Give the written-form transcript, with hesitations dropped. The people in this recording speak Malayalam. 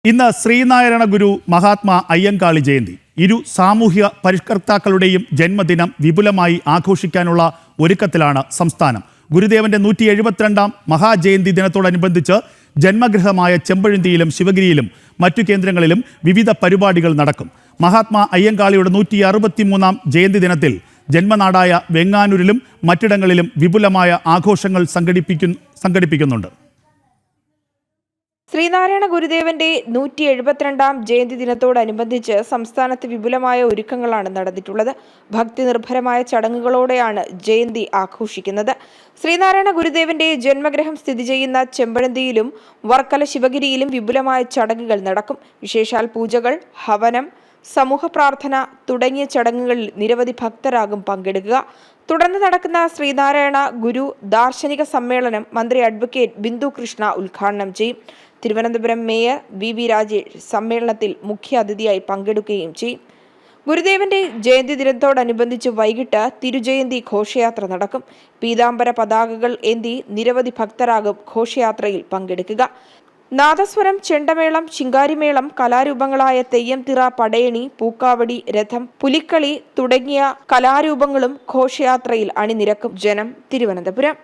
ഇന്ന് ശ്രീനാരായണ ഗുരു മഹാത്മാ അയ്യങ്കാളി ജയന്തി. ഇരു സാമൂഹ്യ പരിഷ്കർത്താക്കളുടെയും ജന്മദിനം വിപുലമായി ആഘോഷിക്കാനുള്ള ഒരുക്കത്തിലാണ് സംസ്ഥാനം. ഗുരുദേവന്റെ 172ാം മഹാജയന്തി ദിനത്തോടനുബന്ധിച്ച് ജന്മഗൃഹമായ ചെമ്പഴന്തിയിലും ശിവഗിരിയിലും മറ്റു കേന്ദ്രങ്ങളിലും വിവിധ പരിപാടികൾ നടക്കും. മഹാത്മാ അയ്യങ്കാളിയുടെ 163ാം ജയന്തി ദിനത്തിൽ ജന്മനാടായ വെങ്ങാനൂരിലും മറ്റിടങ്ങളിലും വിപുലമായ ആഘോഷങ്ങൾ സംഘടിപ്പിക്കുന്നുണ്ട്. ശ്രീനാരായണ ഗുരുദേവന്റെ 172ാം ജയന്തി ദിനത്തോടനുബന്ധിച്ച് സംസ്ഥാനത്ത് വിപുലമായ ഒരുക്കങ്ങളാണ് നടന്നിട്ടുള്ളത്. ഭക്തി നിർഭരമായ ചടങ്ങുകളോടെയാണ് ജയന്തി ആഘോഷിക്കുന്നത്. ശ്രീനാരായണ ഗുരുദേവന്റെ ജന്മഗൃഹം സ്ഥിതി ചെയ്യുന്ന ചെമ്പഴന്തിയിലും വർക്കല ശിവഗിരിയിലും വിപുലമായ ചടങ്ങുകൾ നടക്കും. വിശേഷാൽ പൂജകൾ, ഹവനം, സമൂഹ പ്രാർത്ഥന തുടങ്ങിയ ചടങ്ങുകളിൽ നിരവധി ഭക്തരാകും പങ്കെടുക്കുക. തുടർന്ന് നടക്കുന്ന ശ്രീനാരായണ ഗുരു ദാർശനിക സമ്മേളനം മന്ത്രി അഡ്വക്കേറ്റ് ബിന്ദു കൃഷ്ണ ഉദ്ഘാടനം ചെയ്യും. തിരുവനന്തപുരം മേയർ വി രാജേഷ് സമ്മേളനത്തിൽ മുഖ്യാതിഥിയായി പങ്കെടുക്കുകയും ചെയ്യും. ഗുരുദേവന്റെ ജയന്തി ദിനത്തോടനുബന്ധിച്ച് വൈകിട്ട് തിരുജയന്തി ഘോഷയാത്ര നടക്കും. പീതാംബര പതാകകൾ ഏന്തി നിരവധി ഭക്തരാകും ഘോഷയാത്രയിൽ പങ്കെടുക്കുക. നാദസ്വരം, ചെണ്ടമേളം, ശിങ്കാരിമേളം, കലാരൂപങ്ങളായ തെയ്യം, തിറ, പടയണി, പൂക്കാവടി, രഥം, പുലിക്കളി തുടങ്ങിയ കലാരൂപങ്ങളും ഘോഷയാത്രയിൽ അണിനിരക്കും. ജനം, തിരുവനന്തപുരം.